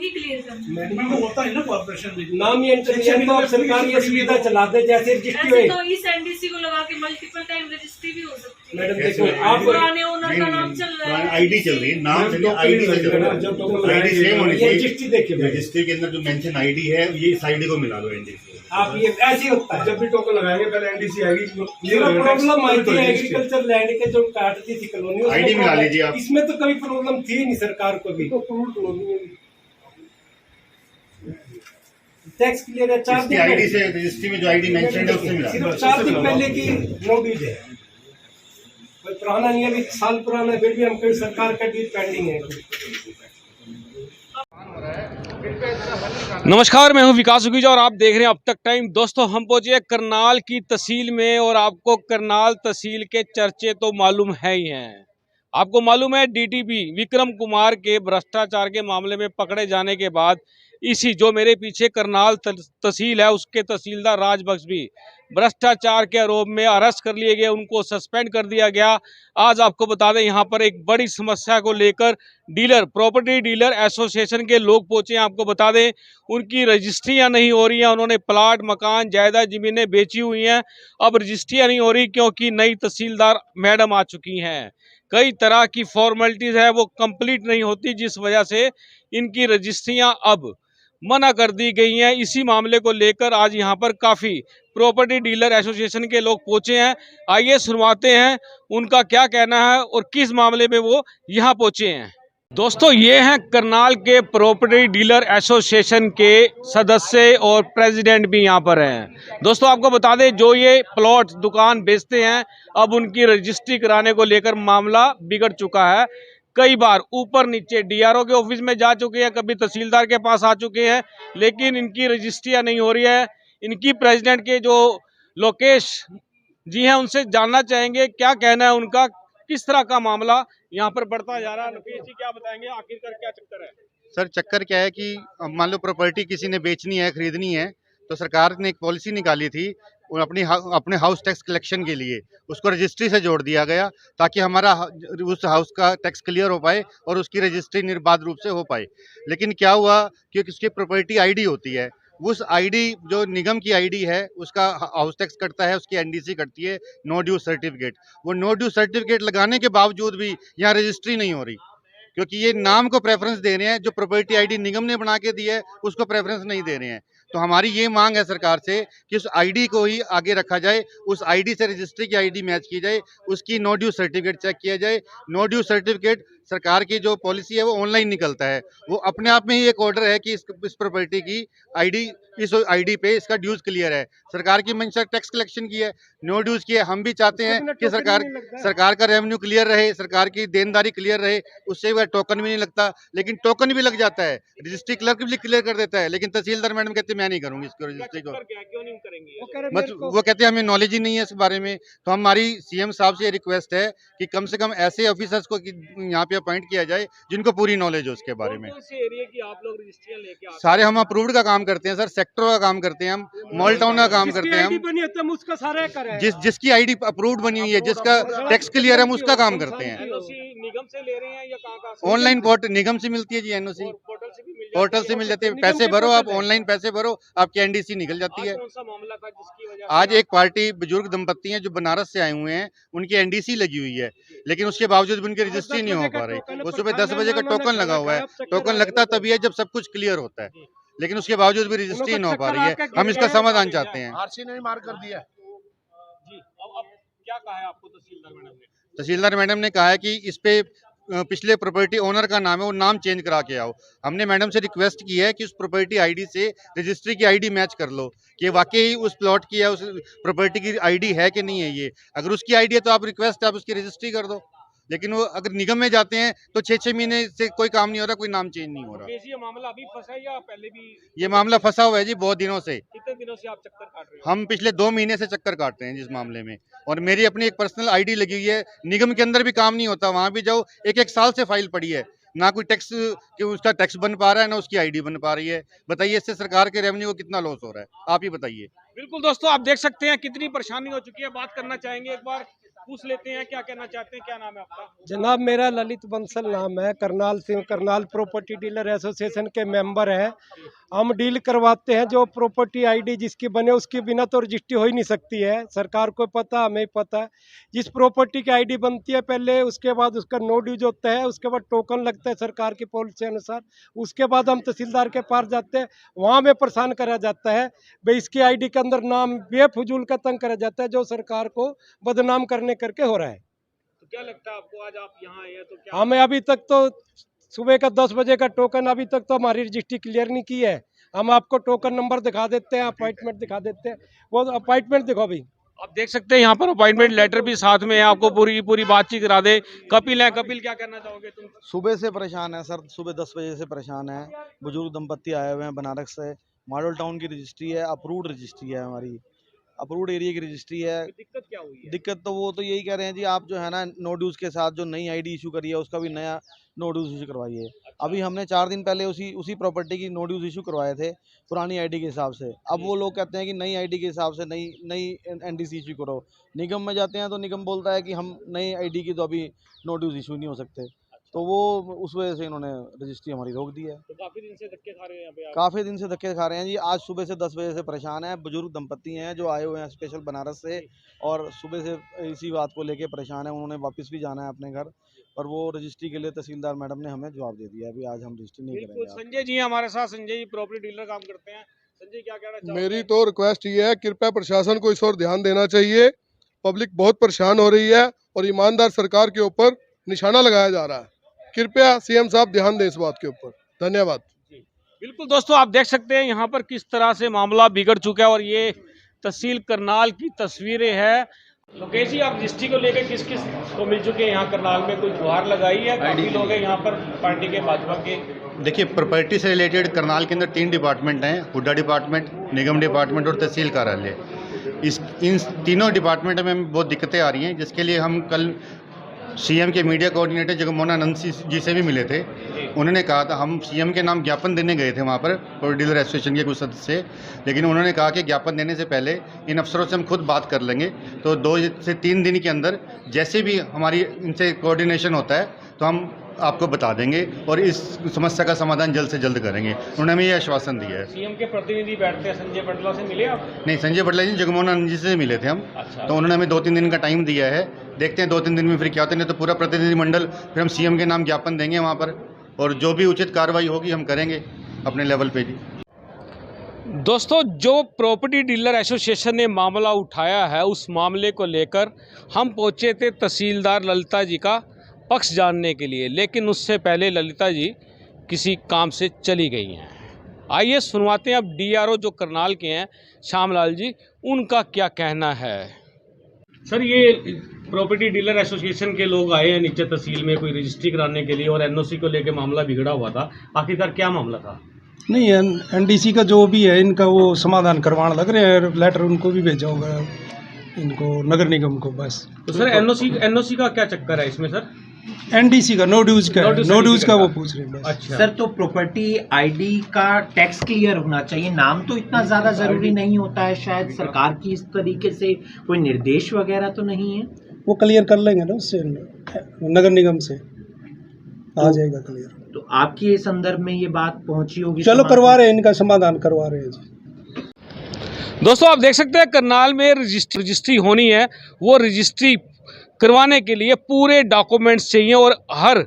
ही clear करना। Manual में होता है ना कॉर्पोरेशन में, नाम ही एंटर किया तो आप सरकार ये सुविधा चलाते जैसे रजिस्ट्री ऐसे हुई। तो इस एनडीसी को लगा के मल्टीपल टाइम रजिस्ट्री भी हो सकती है। मैडम देखो आप पुराने ओनर का नाम चल रहा है, आईडी चल रही है, नाम चल रही है, आईडी से चल रहा है। आईडी सेम होनी चाहिए। रजिस्ट्री देखिए रजिस्ट्री के अंदर जो मेंशन आईडी है ये इस आईडी को मिला दो एनडीसी। आप ये ऐसे होता है। जब भी टोकन लगाएंगे पहले एनडीसी आएगी। प्रॉब्लम आई थी एग्रीकल्चर लैंड के जो काटती थी कॉलोनी, आईडी मिला लीजिए आप। इसमें तो कभी प्रॉब्लम थी नहीं सरकार को भी। टैक्स क्लियर है 4 दिन आईडी से रजिस्ट्री में जो आईडी मेंशन है उससे मिला दो। सिर्फ 4 दिन पहले की नोटिस है, कोई पुराना नहीं है, अभी साल पुराना है, फिर भी हम कोई सरकार का डील पेंडिंग है। नमस्कार, मैं हूं विकास उगीजा और आप देख रहे हैं अब तक टाइम। दोस्तों हम पहुंचे हैं करनाल की तहसील में और आपको करनाल तहसील के चर्चे तो मालूम है ही हैं। आपको मालूम है डीटीपी विक्रम कुमार के भ्रष्टाचार के मामले में पकड़े जाने के बाद इसी जो मेरे पीछे करनाल तहसील है उसके तहसीलदार राजबख्श भी भ्रष्टाचार के आरोप में अरेस्ट कर लिए गए, उनको सस्पेंड कर दिया गया। आज आपको बता दें यहाँ पर एक बड़ी समस्या को लेकर डीलर प्रॉपर्टी डीलर एसोसिएशन के लोग पहुंचे हैं। आपको बता दें उनकी रजिस्ट्रियां नहीं हो रही हैं, उन्होंने प्लाट मकान जायदाद जमीनें बेची हुई हैं, अब रजिस्ट्रियां नहीं हो रही क्योंकि नई तहसीलदार मैडम आ चुकी हैं। कई तरह की फॉर्मेलिटीज है वो कंप्लीट नहीं होती, जिस वजह से इनकी रजिस्ट्रियां अब मना कर दी गई हैं। इसी मामले को लेकर आज यहाँ पर काफ़ी प्रॉपर्टी डीलर एसोसिएशन के लोग पहुंचे हैं। आइए सुनवाते हैं उनका क्या कहना है और किस मामले में वो यहाँ पहुंचे हैं। दोस्तों ये हैं करनाल के प्रॉपर्टी डीलर एसोसिएशन के सदस्य और प्रेसिडेंट भी यहाँ पर हैं। दोस्तों आपको बता दें जो ये प्लॉट दुकान बेचते हैं अब उनकी रजिस्ट्री कराने को लेकर मामला बिगड़ चुका है। कई बार ऊपर नीचे डीआरओ के ऑफिस में जा चुके हैं, कभी तहसीलदार के पास आ चुके हैं, लेकिन इनकी रजिस्ट्रियां नहीं हो रही है। इनकी प्रेसिडेंट के जो लोकेश जी हैं उनसे जानना चाहेंगे क्या कहना है उनका, किस तरह का मामला यहाँ पर बढ़ता जा रहा है। लोकेश जी क्या बताएंगे, आखिरकार क्या चक्कर है? सर चक्कर क्या है कि अब मान लो प्रॉपर्टी किसी ने बेचनी है खरीदनी है तो सरकार ने एक पॉलिसी निकाली थी और अपने हाउस टैक्स कलेक्शन के लिए उसको रजिस्ट्री से जोड़ दिया गया ताकि हमारा उस हाउस का टैक्स क्लियर हो पाए और उसकी रजिस्ट्री निर्बाध रूप से हो पाए। लेकिन क्या हुआ कि उसकी प्रॉपर्टी आईडी होती है, उस आईडी जो निगम की आईडी है उसका हाउस टैक्स कटता है, उसकी एनडीसी कटती है, नो ड्यू सर्टिफिकेट। वो नो ड्यू सर्टिफिकेट लगाने के बावजूद भी यहाँ रजिस्ट्री नहीं हो रही क्योंकि ये नाम को प्रेफरेंस दे रहे हैं, जो प्रॉपर्टी आईडी निगम ने बना के दी है उसको प्रेफरेंस नहीं दे रहे हैं। तो हमारी ये मांग है सरकार से कि उस आईडी को ही आगे रखा जाए, उस आईडी से रजिस्ट्री की आईडी मैच की जाए, उसकी नो ड्यू सर्टिफिकेट चेक किया जाए। नो ड्यू सर्टिफिकेट सरकार की जो पॉलिसी है वो ऑनलाइन निकलता है, वो अपने आप में ही एक ऑर्डर है कि इस प्रॉपर्टी की आईडी इस आईडी पे इसका ड्यूज क्लियर है। सरकार की मंशा टैक्स कलेक्शन की है, नो ड्यूज की है। हम भी चाहते हैं कि सरकार का रेवेन्यू क्लियर रहे, सरकार की देनदारी क्लियर रहे, उससे वह टोकन भी नहीं लगता। लेकिन टोकन भी लग जाता है, रजिस्ट्री क्लर्क भी क्लियर कर देता है, लेकिन तहसीलदार मैडम कहते मैं नहीं करूंगी इसको रजिस्ट्री को। क्यों नहीं करेंगे? बस वो कहते हैं हमें नॉलेज ही नहीं है इस बारे में। तो हमारी सीएम साहब से रिक्वेस्ट है कि कम से कम ऐसे ऑफिसर्स को यहाँ पे अपॉइंट किया जाए जिनको पूरी नॉलेज हो उसके बारे में। कौन से एरिया की आप लोग रजिस्ट्रियां लेके आते हैं? सारे हम अप्रूव्ड का काम करते हैं सर, सेक्टर का काम करते हैं हम, मॉल टाउन का काम करते हैं हम, जिसकी आईडी अप्रूव्ड बनी हुई है, जिसका टैक्स क्लियर है हम उसका काम करते हैं। एनओसी निगम से ले रहे हैं या कहाँ से? ऑनलाइन निगम से मिलती है जी, एनओसी पोर्टल से भी मिल पोर्टल से मिल जाती है। पैसे भरो आप, ऑनलाइन पैसे भरो, आपकी एनडीसी निकल जाती है। कौन सा मामला था जिसकी वजह आज एक पार्टी बुजुर्ग दंपत्ति हैं जो बनारस से आए हुए हैं, उनकी एनडीसी लगी हुई है, लेकिन उसके बावजूद भी उनकी रजिस्ट्री नहीं हो पा रही। वो सुबह 10 बजे का टोकन लगा हुआ है, टोकन लगता तभी है जब सब कुछ क्लियर होता है, लेकिन उसके बावजूद भी रजिस्ट्री नहीं हो पा रही है। हम इसका समाधान चाहते हैं। आरसी ने मार कर दिया जी। अब क्या कहा है आपको तहसीलदार मैडम ने? तहसीलदार मैडम ने कहा है कि इस पे पिछले प्रॉपर्टी ओनर का नाम है, वो नाम चेंज करा के आओ। हमने मैडम से रिक्वेस्ट की है कि उस प्रॉपर्टी आईडी से रजिस्ट्री की आईडी मैच कर लो कि वाकई उस प्लॉट की या उस प्रॉपर्टी की आईडी है कि नहीं है। ये अगर उसकी आईडी है तो आप रिक्वेस्ट आप उसकी रजिस्ट्री कर दो, लेकिन वो अगर निगम में जाते हैं तो 6-6 महीने से कोई काम नहीं हो रहा, कोई नाम चेंज नहीं हो रहा। ये मामला अभी फंसा है या पहले भी? ये मामला फंसा हुआ है जी बहुत दिनों से। कितने दिनों से आप चक्कर काट रहे हो? हम पिछले 2 महीने से चक्कर काटते हैं जिस मामले में, और मेरी अपनी एक पर्सनल आईडी लगी हुई है। निगम के अंदर भी काम नहीं होता, वहां भी जाओ 1-1 साल से फाइल पड़ी है, ना कोई टैक्स कि उसका टैक्स बन पा रहा है, ना उसकी आईडी बन पा रही है। बताइए इससे सरकार के रेवेन्यू को कितना लॉस हो रहा है, आप ही बताइए। बिल्कुल दोस्तों आप देख सकते हैं कितनी परेशानी हो चुकी है। बात करना चाहेंगे एक बार पूछ लेते हैं क्या कहना चाहते हैं। क्या नाम है आपका? जनाब मेरा ललित बंसल नाम है, करनाल से, करनाल प्रॉपर्टी डीलर एसोसिएशन के मेंबर हैं। हम डील करवाते हैं, जो प्रॉपर्टी आईडी जिसकी बने उसके बिना तो रजिस्ट्री हो ही नहीं सकती है। सरकार को पता, हमें पता है। जिस प्रॉपर्टी की आईडी बनती है पहले, उसके बाद उसका नो ड्यूज होता है, उसके बाद टोकन लगता है सरकार की पॉलिसी अनुसार। उसके बाद हम तहसीलदार के पास जाते हैं, वहाँ में परेशान करा जाता है भाई इसकी आईडी के अंदर नाम बेफजूल का तंग करा जाता है, जो सरकार को बदनाम करने करके हो रहा है। तो क्या लगता है आपको, आज आप यहाँ आए हैं तो क्या? हमें अभी तक तो सुबह का 10 बजे का टोकन, अभी तक तो हमारी रजिस्ट्री क्लियर नहीं की है। हम आपको टोकन नंबर दिखा देते हैं, अपॉइंटमेंट दिखा देते हैं, वो अपॉइंटमेंट दिखाओ भाई। आप देख सकते हैं यहाँ पर अपॉइंटमेंट लेटर भी साथ में है, आपको पूरी बातचीत करा दे। कपिल है, कपिल क्या कहना चाहोगे तुम? सुबह से परेशान है सर, सुबह 10 बजे से परेशान है। बुजुर्ग दंपत्ति आए हुए हैं बनारस से। मॉडल टाउन की रजिस्ट्री है, अप्रूव्ड रजिस्ट्री है, हमारी अप्रूव्ड एरिया की रजिस्ट्री है। दिक्कत क्या हुई है? दिक्कत तो वो तो यही कह रहे हैं जी, आप जो है ना नो ड्यूज के साथ जो नई आईडी इशू करी है उसका भी नया नो ड्यूज इशू करवाइए। अभी हमने 4 दिन पहले उसी प्रॉपर्टी की नो ड्यूज इशू करवाए थे पुरानी आईडी के हिसाब से। अब वो लोग कहते हैं कि नई आईडी के हिसाब से नई एनडीसी इशू करो। निगम में जाते हैं तो निगम बोलता है कि हम नई आईडी की तो अभी नो ड्यूज इशू नहीं हो सकते। तो वो उस वजह से इन्होंने रजिस्ट्री हमारी रोक दी है। तो काफी दिन से धक्के खा रहे हैं यहाँ पे आप? काफ़ी दिन से धक्के खा रहे हैं जी। आज सुबह से 10 बजे से परेशान है। बुजुर्ग दंपत्ति हैं जो आए हुए हैं स्पेशल बनारस से, और सुबह से इसी बात को लेके परेशान है। उन्होंने वापस भी जाना है अपने घर, और वो रजिस्ट्री के लिए तहसीलदार मैडम ने हमें जवाब दे दिया है, अभी आज हम रजिस्ट्री नहीं बिल्कुल। करेंगे। संजय जी हमारे साथ, संजय जी प्रॉपर्टी डीलर काम करते हैं। संजय क्या कहना चाहोगे? मेरी तो रिक्वेस्ट ये है, कृपया प्रशासन को इस ओर ध्यान देना चाहिए। पब्लिक बहुत परेशान हो रही है और ईमानदार सरकार के ऊपर निशाना लगाया जा रहा है। कृपया सीएम साहब ध्यान दें इस बात के ऊपर। धन्यवाद। बिल्कुल दोस्तों, आप देख सकते हैं यहाँ पर किस तरह से मामला बिगड़ चुका है, और ये तहसील करनाल की तस्वीरें हैं। लोकेश जी, आप रजिस्ट्री को लेकर किस किस को मिल चुके हैं यहाँ करनाल में? कोई गुहार लगाई है? काफी लोग हैं यहाँ पर पार्टी के, भाजपा के। देखिए, प्रॉपर्टी से रिलेटेड करनाल के अंदर 3 डिपार्टमेंट हैं, हुड्डा डिपार्टमेंट, निगम डिपार्टमेंट और तहसील कार्यालय। इन तीनों डिपार्टमेंट में हमें बहुत दिक्कतें आ रही हैं, जिसके लिए हम कल सीएम के मीडिया कोऑर्डिनेटर जगमोहनानंद जी से भी मिले थे। उन्होंने कहा था, हम सीएम के नाम ज्ञापन देने गए थे वहाँ पर डीलर एसोसिएशन के कुछ सदस्य, लेकिन उन्होंने कहा कि ज्ञापन देने से पहले इन अफसरों से हम खुद बात कर लेंगे। तो 2 से 3 दिन के अंदर जैसे भी हमारी इनसे कोऑर्डिनेशन होता है तो हम आपको बता देंगे और इस समस्या का समाधान जल्द से जल्द करेंगे। उन्होंने हमें ये आश्वासन दिया है। सीएम के प्रतिनिधि बैठते हैं, संजय बटला से मिले आप? नहीं, संजय बटला जी जगमोहनानंद जी से मिले थे हम। अच्छा। तो उन्होंने हमें 2-3 दिन का टाइम दिया है। देखते हैं 2-3 दिन में फिर क्या होता है। नहीं तो पूरा प्रतिनिधिमंडल फिर हम सीएम के नाम ज्ञापन देंगे वहाँ पर, और जो भी उचित कार्रवाई होगी हम करेंगे अपने लेवल पे जी। दोस्तों, जो प्रॉपर्टी डीलर एसोसिएशन ने मामला उठाया है, उस मामले को लेकर हम पहुंचे थे तहसीलदार ललिता जी का पक्ष जानने के लिए, लेकिन उससे पहले ललिता जी किसी काम से चली गई हैं। आइए सुनवाते हैं अब डीआरओ जो करनाल के हैं, श्यामलाल जी, उनका क्या कहना है। सर, ये प्रॉपर्टी डीलर एसोसिएशन के लोग आए हैं नीचे तहसील में कोई रजिस्ट्री कराने के लिए, और एनओसी को लेकर मामला बिगड़ा हुआ था। आखिरकार क्या मामला था? नहीं, एनडीसी का जो भी है इनका वो समाधान करवाने लग रहे हैं। लेटर उनको भी भेजा होगा, इनको नगर निगम को। बस तो सर एनओसी का क्या चक्कर है इसमें? सर एनडीसी का, नो ड्यूज का वो पूछ रहे हैं बस। अच्छा सर, तो प्रॉपर्टी आईडी का टैक्स क्लियर होना चाहिए। नाम तो इतना ज़्यादा ज़रूरी नहीं होता है शायद। सरकार की इस तरीके से कोई निर्देश वगैरह तो नहीं है? वो क्लियर कर लेंगे ना, उससे नगर निगम से आ जाएगा क्लियर। तो आपकी इस संदर्भ में ये बात पहुंची होगी? चलो करवा रहे हैं, इनका समाधान करवा रहे हैं जी। दोस्तों, आप देख सकते हैं करनाल में रजिस्ट्री होनी है। वो रजिस्ट्री करवाने के लिए पूरे डॉक्यूमेंट्स चाहिए, और हर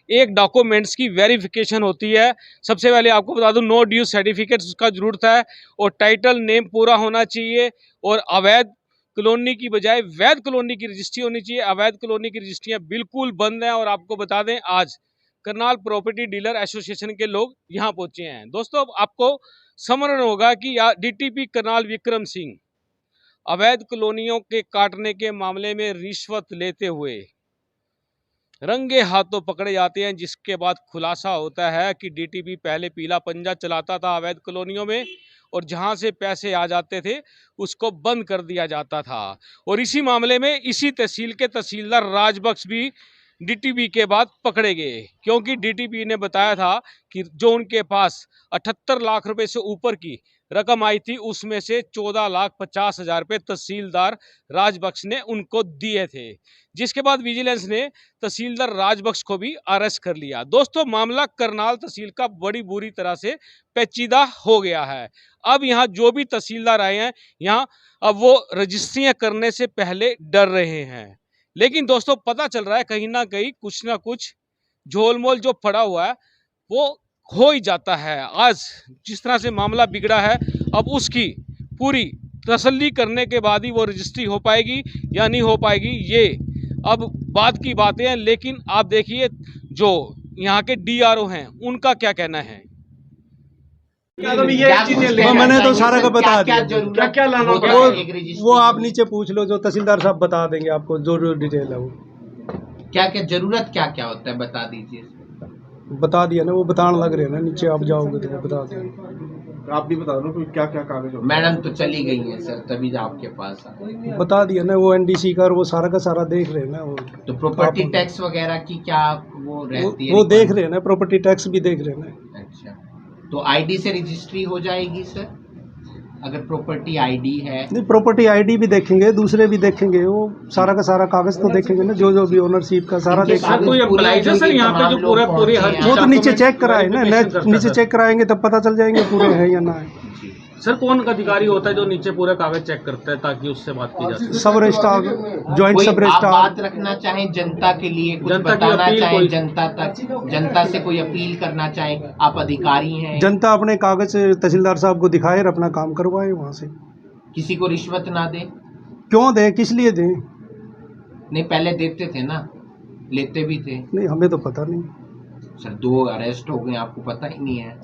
एक डॉक्यूमेंट्स की वेरिफिकेशन होती है। सबसे पहले आपको बता दूं, नो ड्यूज सर्टिफिकेट उसका ज़रूरत है, और टाइटल नेम पूरा होना चाहिए, और अवैध कॉलोनी की बजाय वैध कॉलोनी की रजिस्ट्री होनी चाहिए। अवैध कॉलोनी की रजिस्ट्रियाँ बिल्कुल बंद हैं। और आपको बता दें, आज करनाल प्रॉपर्टी डीलर एसोसिएशन के लोग यहाँ पहुँचे हैं। दोस्तों, आपको समझना होगा कि डीटीपी करनाल विक्रम सिंह अवैध कॉलोनियों के काटने के मामले में रिश्वत लेते हुए रंगे हाथों पकड़े जाते हैं, जिसके बाद खुलासा होता है कि डीटीपी पहले पीला पंजा चलाता था अवैध कॉलोनियों में, और जहां से पैसे आ जाते थे उसको बंद कर दिया जाता था। और इसी मामले में इसी तहसील के तहसीलदार राजबख्श भी डीटीपी के बाद पकड़े गए, क्योंकि डीटीपी ने बताया था कि जो उनके पास 78 लाख रुपए से ऊपर की रकम आई थी उसमें से 14,50,000 रुपये तहसीलदार राजबख्श ने उनको दिए थे, जिसके बाद विजिलेंस ने तहसीलदार राजबख्श को भी अरेस्ट कर लिया। दोस्तों, मामला करनाल तहसील का बड़ी बुरी तरह से पेचीदा हो गया है। अब यहाँ जो भी तहसीलदार आए हैं यहाँ, अब वो रजिस्ट्रियाँ करने से पहले डर रहे हैं। लेकिन दोस्तों, पता चल रहा है कहीं ना कहीं कुछ ना कुछ झोलमोल जो पड़ा हुआ है वो हो ही जाता है। आज जिस तरह से मामला बिगड़ा है, अब उसकी पूरी तसल्ली करने के बाद ही वो रजिस्ट्री हो पाएगी या नहीं हो पाएगी, ये अब बात की बातें हैं। लेकिन आप देखिए जो यहाँ के DRO हैं उनका क्या कहना है। मैंने तो सारा का बता दिया। क्या क्या लाना वो आप नीचे पूछ लो, जो तहसीलदार साहब बता देंगे आपको जो डिटेल है वो। क्या क्या जरूरत क्या क्या होता है बता दीजिए। बता दिया ना, वो बताने लग रहे हैं ना, नीचे आप जाओगे तो वो बता देंगे। आप भी बता दो क्या क्या कागज। मैडम तो चली गई हैं सर, तभी आपके पास आए। बता दिया ना, वो NDC का वो सारा का सारा देख रहे हैं ना। वो तो प्रॉपर्टी टैक्स वगैरह की क्या वो रहती है? वो देख रहे हैं ना, प्रॉपर्टी टैक्स भी देख रहे हैं ना। अच्छा, तो ID से रजिस्ट्री हो जाएगी सर, अगर प्रॉपर्टी ID है? नहीं, प्रॉपर्टी ID भी देखेंगे, दूसरे भी देखेंगे, वो सारा का सारा कागज तो देखेंगे ना, जो भी ओनरशिप का सारा देखेंगे। कोई अप्लाई है सर यहाँ पे जो पूरा पूरी हर वो तो नीचे चेक कराए ना, नीचे चेक कराएंगे तब पता चल जाएंगे पूरे हैं या ना है। सर कौन अधिकारी होता है जो नीचे पूरा कागज चेक करता है ताकि उससे बात की जा सके? सब रजिस्ट्रार, ज्वाइंट कोई सब आप रजिस्ट्रार। बात रखना चाहें जनता के लिए, कुछ जनता की बताना अपील चाहें कोई? जनता तक, जनता से कोई अपील करना चाहें, आप अधिकारी हैं, जनता अपने कागज तहसीलदार साहब को दिखाए और अपना काम करवाए वहाँ से। किसी को रिश्वत ना दे? क्यों दें, किस लिए दें? नहीं, पहले देते थे ना, लेते भी थे। नहीं, हमें तो पता नहीं। सर 2 अरेस्ट हो गए, आपको पता ही नहीं है?